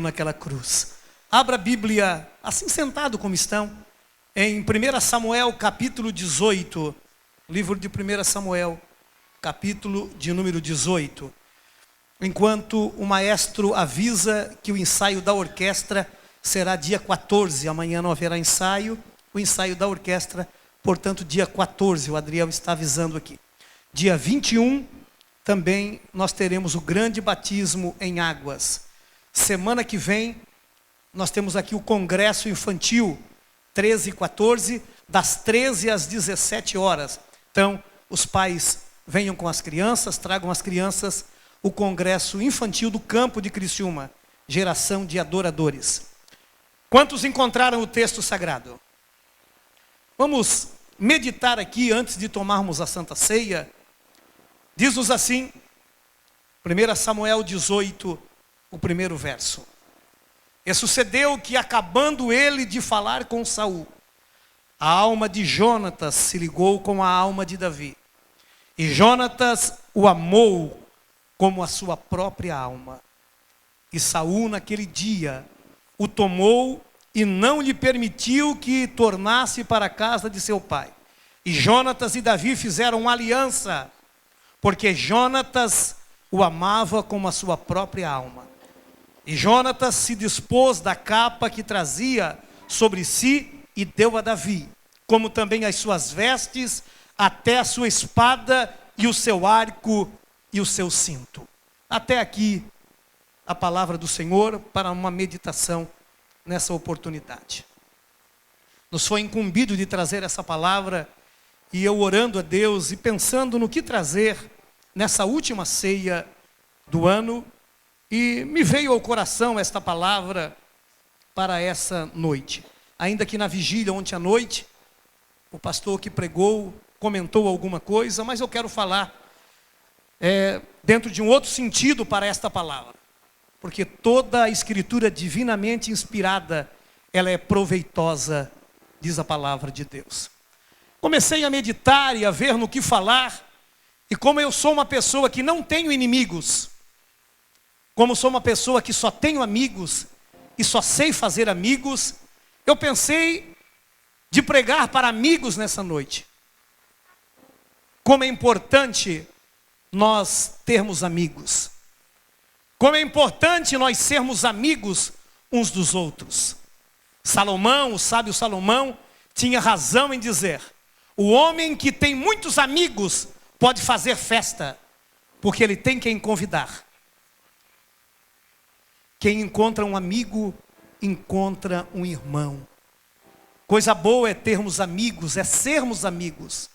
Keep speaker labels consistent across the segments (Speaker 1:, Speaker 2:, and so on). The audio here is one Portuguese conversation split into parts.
Speaker 1: naquela cruz. Abra a Bíblia, assim sentado como estão, em 1 Samuel capítulo 18, livro de 1 Samuel, capítulo de número 18. Enquanto o maestro avisa que o ensaio da orquestra será dia 14, amanhã não haverá ensaio, o ensaio da orquestra, portanto dia 14, o Adriel está avisando aqui. Dia 21, também nós teremos o grande batismo em águas. Semana que vem, nós temos aqui o congresso infantil, 13 e 14, das 13 às 17 horas. Então, os pais venham com as crianças, tragam as crianças, o congresso infantil do campo de Criciúma, geração de adoradores. Quantos encontraram o texto sagrado? Vamos meditar aqui antes de tomarmos a Santa Ceia. Diz-nos assim, 1 Samuel 18, o primeiro verso. E sucedeu que, acabando ele de falar com Saul, a alma de Jonatas se ligou com a alma de Davi. E Jonatas o amou como a sua própria alma. E Saul, naquele dia, o tomou e não lhe permitiu que tornasse para a casa de seu pai. E Jonatas e Davi fizeram uma aliança, porque Jonatas o amava como a sua própria alma. E Jonatas se dispôs da capa que trazia sobre si e deu a Davi, como também as suas vestes, até a sua espada e o seu arco e o seu cinto. Até aqui a palavra do Senhor para uma meditação nessa oportunidade. Nos foi incumbido de trazer essa palavra e eu orando a Deus e pensando no que trazer nessa última ceia do ano, e me veio ao coração esta palavra para essa noite. Ainda que na vigília ontem à noite, o pastor que pregou comentou alguma coisa, mas eu quero falar dentro de um outro sentido para esta palavra. Porque toda a escritura divinamente inspirada, ela é proveitosa, diz a palavra de Deus. Comecei a meditar e a ver no que falar, e como eu sou uma pessoa que não tenho inimigos, como sou uma pessoa que só tenho amigos e só sei fazer amigos, eu pensei de pregar para amigos nessa noite. Como é importante nós termos amigos. Como é importante nós sermos amigos uns dos outros. Salomão, o sábio Salomão, tinha razão em dizer: o homem que tem muitos amigos pode fazer festa, porque ele tem quem convidar. Quem encontra um amigo, encontra um irmão. Coisa boa é termos amigos, é sermos amigos.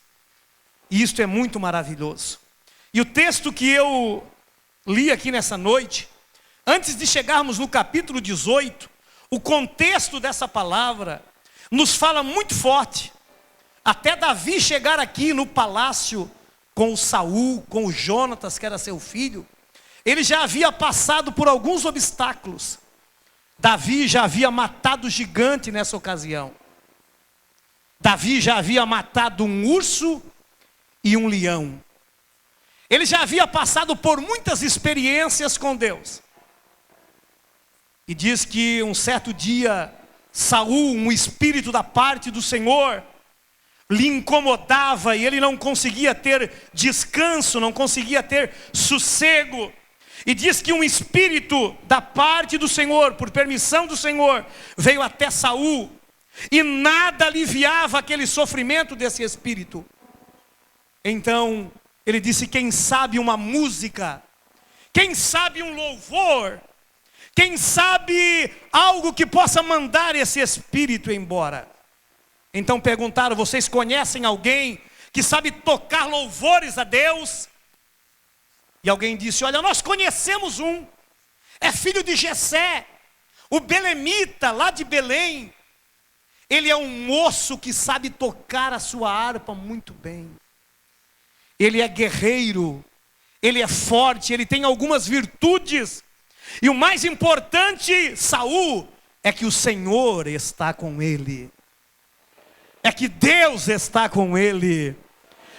Speaker 1: E isto é muito maravilhoso. E o texto que eu li aqui nessa noite, antes de chegarmos no capítulo 18, o contexto dessa palavra nos fala muito forte. Até Davi chegar aqui no palácio com o Saul, com o Jonatas, que era seu filho, ele já havia passado por alguns obstáculos. Davi já havia matado gigante nessa ocasião. Davi já havia matado um urso e um leão. Ele já havia passado por muitas experiências com Deus. E diz que um certo dia, Saul, um espírito da parte do Senhor, lhe incomodava e ele não conseguia ter descanso, não conseguia ter sossego. E diz que um espírito da parte do Senhor, por permissão do Senhor, veio até Saul, e nada aliviava aquele sofrimento desse espírito. Então, ele disse: quem sabe uma música, quem sabe um louvor, quem sabe algo que possa mandar esse espírito embora. Então perguntaram: vocês conhecem alguém que sabe tocar louvores a Deus? E alguém disse: olha, nós conhecemos um, é filho de Jessé, o belemita lá de Belém. Ele é um moço que sabe tocar a sua harpa muito bem. Ele é guerreiro, ele é forte, ele tem algumas virtudes. E o mais importante, Saul, é que o Senhor está com ele. É que Deus está com ele.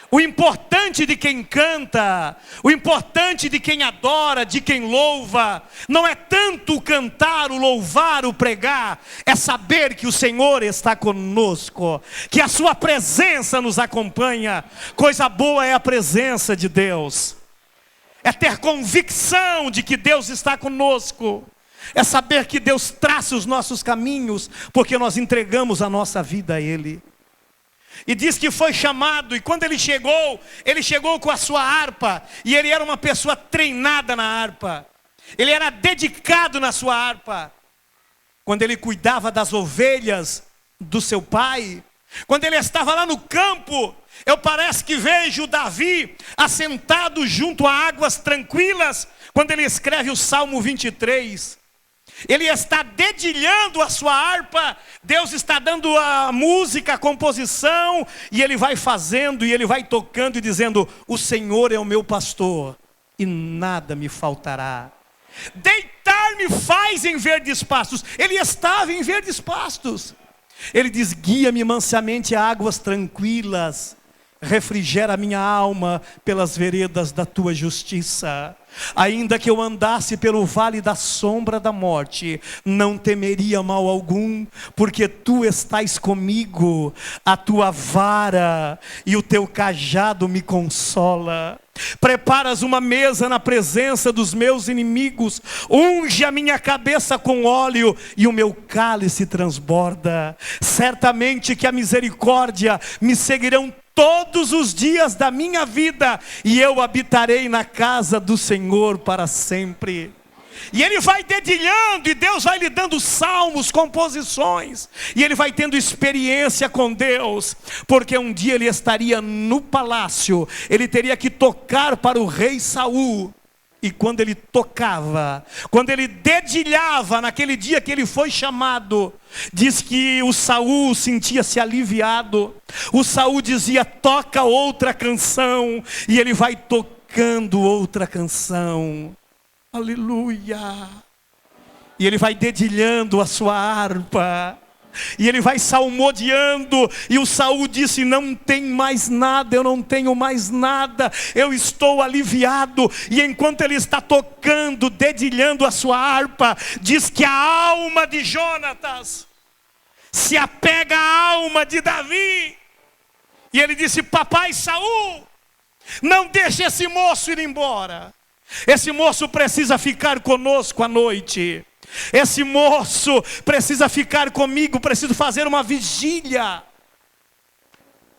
Speaker 1: O importante de quem canta, o importante de quem adora, de quem louva, não é tanto o cantar, o louvar, o pregar, é saber que o Senhor está conosco, que a sua presença nos acompanha. Coisa boa é a presença de Deus, é ter convicção de que Deus está conosco, é saber que Deus traça os nossos caminhos, porque nós entregamos a nossa vida a Ele. E diz que foi chamado, e quando ele chegou com a sua harpa, e ele era uma pessoa treinada na harpa, ele era dedicado na sua harpa. Quando ele cuidava das ovelhas do seu pai, quando ele estava lá no campo, eu parece que vejo Davi assentado junto a águas tranquilas, quando ele escreve o Salmo 23. Ele está dedilhando a sua harpa, Deus está dando a música, a composição, e ele vai fazendo, e ele vai tocando e dizendo: o Senhor é o meu pastor, e nada me faltará. Deitar-me faz em verdes pastos. Ele estava em verdes pastos. Ele diz: guia-me mansamente a águas tranquilas, refrigera a minha alma pelas veredas da tua justiça. Ainda que eu andasse pelo vale da sombra da morte, não temeria mal algum, porque tu estás comigo, a tua vara e o teu cajado me consola. Preparas uma mesa na presença dos meus inimigos, unge a minha cabeça com óleo e o meu cálice transborda. Certamente que a misericórdia me seguirão todos os dias da minha vida, e eu habitarei na casa do Senhor para sempre. E ele vai dedilhando, e Deus vai lhe dando salmos, composições, e ele vai tendo experiência com Deus, porque um dia ele estaria no palácio, ele teria que tocar para o rei Saul. E quando ele tocava, quando ele dedilhava, naquele dia que ele foi chamado, diz que o Saul sentia-se aliviado. O Saul dizia: toca outra canção, e ele vai tocando outra canção. Aleluia! E ele vai dedilhando a sua harpa, e ele vai salmodiando, e o Saul disse: não tem mais nada, eu não tenho mais nada, eu estou aliviado. E enquanto ele está tocando, dedilhando a sua harpa, diz que a alma de Jonatas se apega à alma de Davi, e ele disse: papai Saul, não deixe esse moço ir embora, esse moço precisa ficar conosco à noite. Esse moço precisa ficar comigo, preciso fazer uma vigília.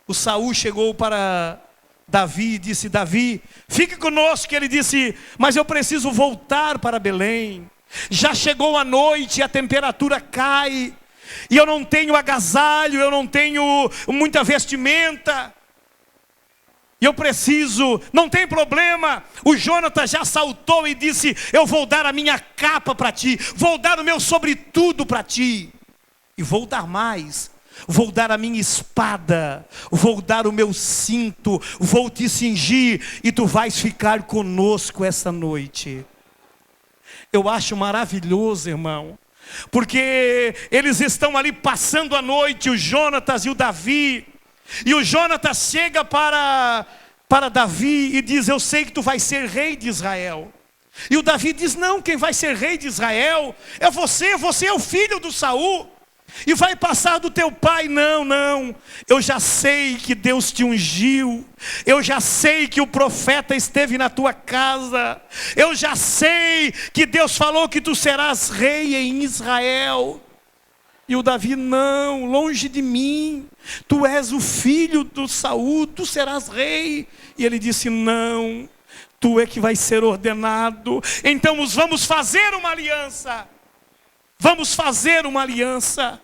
Speaker 1: O Saul chegou para Davi e disse: Davi, fique conosco. Ele disse: mas eu preciso voltar para Belém. Já chegou a noite, a temperatura cai, e eu não tenho agasalho, eu não tenho muita vestimenta. E eu preciso, não tem problema. O Jonatas já saltou e disse: eu vou dar a minha capa para ti, vou dar o meu sobretudo para ti, e vou dar mais, vou dar a minha espada, vou dar o meu cinto, vou te cingir, e tu vais ficar conosco essa noite. Eu acho maravilhoso, irmão, porque eles estão ali passando a noite, o Jonatas e o Davi. E o Jonatas chega para Davi e diz: eu sei que tu vais ser rei de Israel. E o Davi diz: não, quem vai ser rei de Israel é você é o filho do Saul, e vai passar do teu pai. Não, eu já sei que Deus te ungiu, eu já sei que o profeta esteve na tua casa, eu já sei que Deus falou que tu serás rei em Israel. E o Davi: não, longe de mim, tu és o filho do Saul, tu serás rei. E ele disse: não, tu é que vai ser ordenado. Então vamos fazer uma aliança. Vamos fazer uma aliança.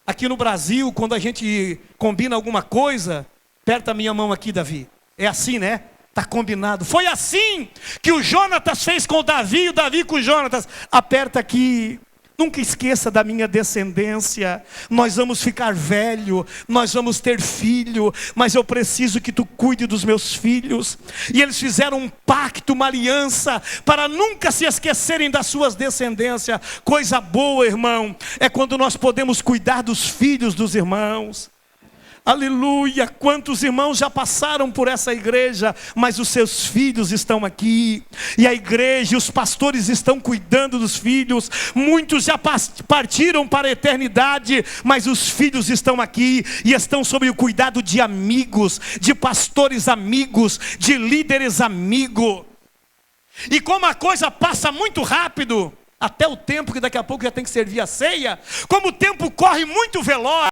Speaker 1: Aqui no Brasil, quando a gente combina alguma coisa, aperta a minha mão aqui, Davi. É assim, né? Está combinado. Foi assim que o Jonatas fez com o Davi, e o Davi com o Jonatas. Aperta aqui. Nunca esqueça da minha descendência. Nós vamos ficar velho, nós vamos ter filho, mas eu preciso que tu cuide dos meus filhos. E eles fizeram um pacto, uma aliança, para nunca se esquecerem das suas descendências. Coisa boa, irmão, é quando nós podemos cuidar dos filhos dos irmãos. Aleluia, quantos irmãos já passaram por essa igreja, mas os seus filhos estão aqui, e a igreja, os pastores estão cuidando dos filhos, muitos já partiram para a eternidade, mas os filhos estão aqui, e estão sob o cuidado de amigos, de pastores amigos, de líderes amigos, e como a coisa passa muito rápido, até o tempo que daqui a pouco já tem que servir a ceia, como o tempo corre muito veloz,